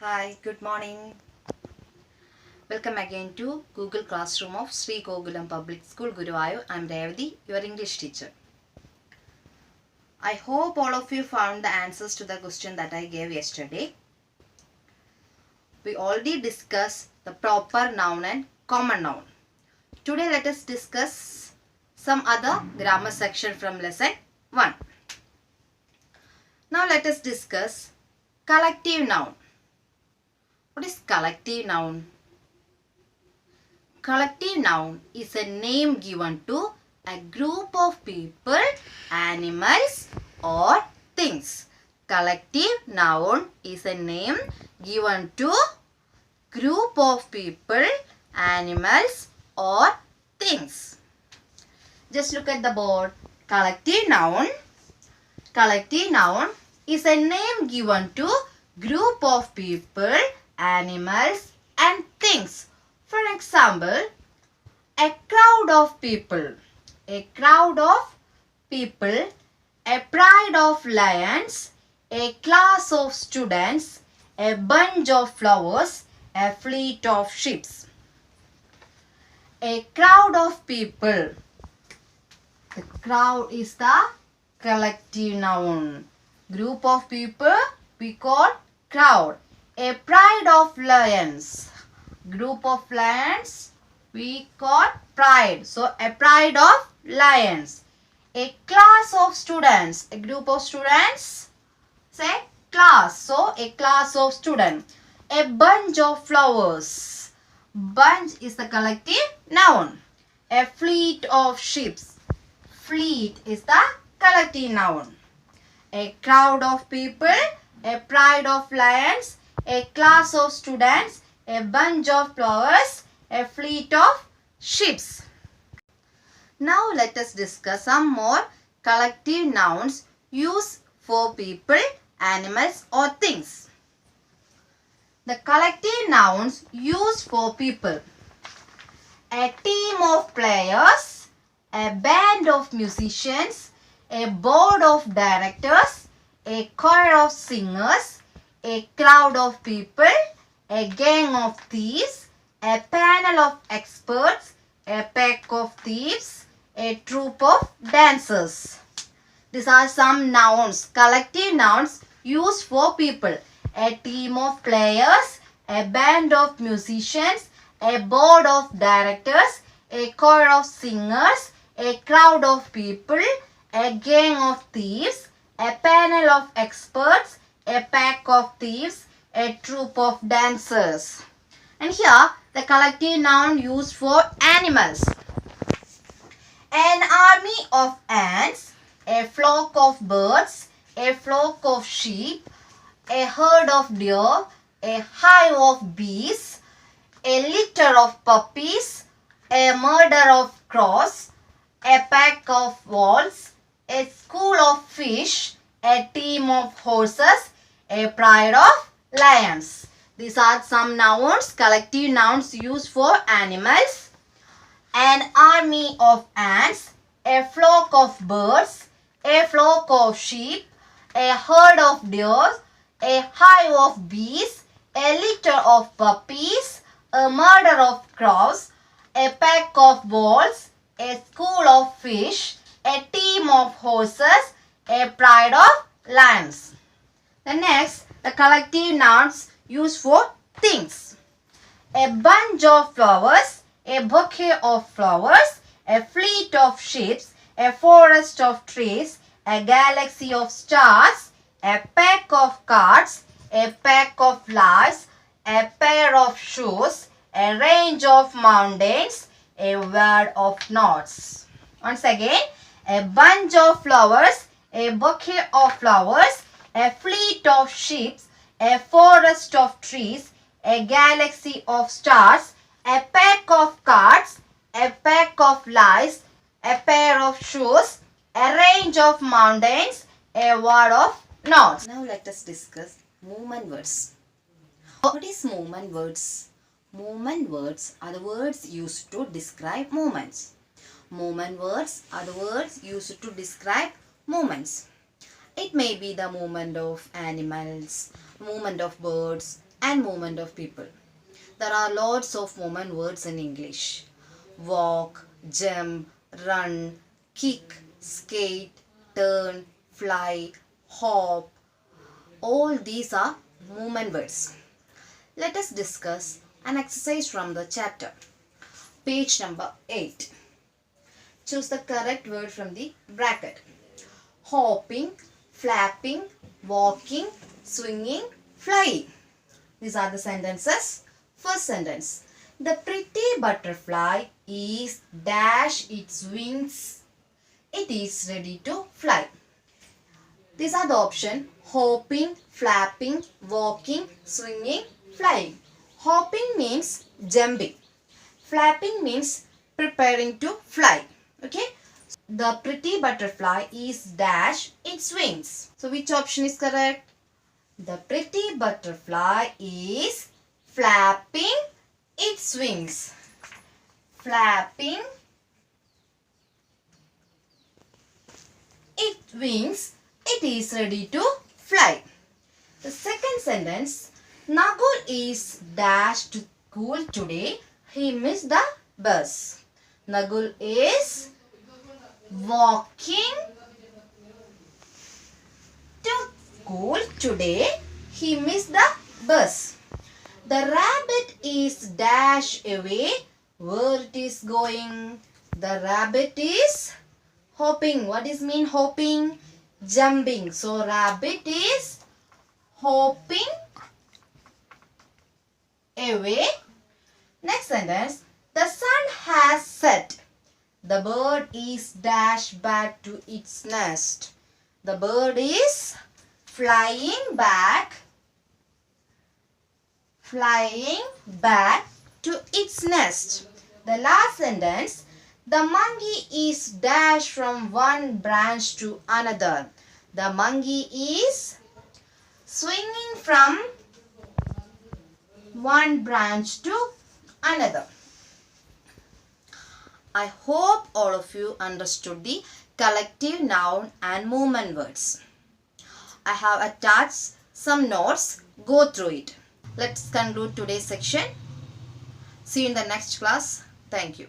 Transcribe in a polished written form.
Hi, good morning. Welcome again to Google Classroom of Sri Gokulam Public School, Guruvayur. I am Revati, your English teacher. I hope all of you found the answers to the question that I gave yesterday. We already discussed the proper noun and common noun. Today let us discuss some other grammar section from lesson 1. Now let us discuss collective noun. What is collective noun? Collective noun is a name given to a group of people, animals or things. Collective noun is a name given to group of people, animals or things. Just look at the board. Collective noun is a name given to group of people, animals and things. For example, a crowd of people, a crowd of people, a pride of lions, a class of students, a bunch of flowers, a fleet of ships. A crowd of people. The crowd is the collective noun. Group of people we call crowd. A pride of lions. Group of lions we call pride. So a pride of lions. A class of students. A group of students. Say class. So a class of students. A bunch of flowers. Bunch is the collective noun. A fleet of ships. Fleet is the collective noun. A crowd of people. A pride of lions. A class of students. A bunch of flowers, a fleet of ships. Now let us discuss some more collective nouns used for people, animals or things. The collective nouns used for people. A team of players, a band of musicians, a board of directors, a choir of singers, a crowd of people, a gang of thieves, a panel of experts, a pack of thieves, a troupe of dancers. These are some nouns, collective nouns used for people. A team of players, a band of musicians, a board of directors, a choir of singers, a crowd of people, a gang of thieves, a panel of experts, a pack of thieves, a troupe of dancers. And here the collective noun used for animals. An army of ants, a flock of birds, a flock of sheep, a herd of deer, a hive of bees, a litter of puppies, a murder of crows, a pack of wolves, a school of fish, a team of horses, a pride of lions. These are some nouns, collective nouns used for animals. An army of ants, a flock of birds, a flock of sheep, a herd of deer, a hive of bees, a litter of puppies, a murder of crows, a pack of wolves, a school of fish, a team of horses, a pride of lions. The next, the collective nouns used for things. A bunch of flowers, a bouquet of flowers, a fleet of ships, a forest of trees, a galaxy of stars, a pack of cards, a pack of lights, a pair of shoes, a range of mountains, a word of knots. Once again, a bunch of flowers, a bouquet of flowers, a fleet of ships, a forest of trees, a galaxy of stars, a pack of cards, a pack of lights, a pair of shoes, a range of mountains, a word of knots. Now let us discuss movement words. What is movement words? Movement words are the words used to describe movements. Movement words are the words used to describe movements. It may be the movement of animals, movement of birds, and movement of people. There are lots of movement words in English. Walk, jump, run, kick, skate, turn, fly, hop. All these are movement words. Let us discuss an exercise from the chapter. Page number 8. Choose the correct word from the bracket. Hopping, flapping, walking, swinging, flying. These are the sentences. First sentence. The pretty butterfly is dash its wings. It is ready to fly. These are the options. Hopping, flapping, walking, swinging, flying. Hopping means jumping. Flapping means preparing to fly. Okay. The pretty butterfly is dash its wings. So which option is correct? The pretty butterfly is flapping its wings. Flapping its wings. It is ready to fly. The second sentence. Nagul is dash to school today. He missed the bus. Nagul is walking to school today. He missed the bus. The rabbit is dash away. Where it is going? The rabbit is hopping. What does mean hopping? Jumping. So rabbit is hopping away. Next sentence. The sun has set. The bird is dash back to its nest. The bird is flying back to its nest. The last sentence. The monkey is dash from one branch to another. The monkey is swinging from one branch to another. I hope all of you understood the collective noun and movement words. I have attached some notes. Go through it. Let's conclude today's section. See you in the next class. Thank you.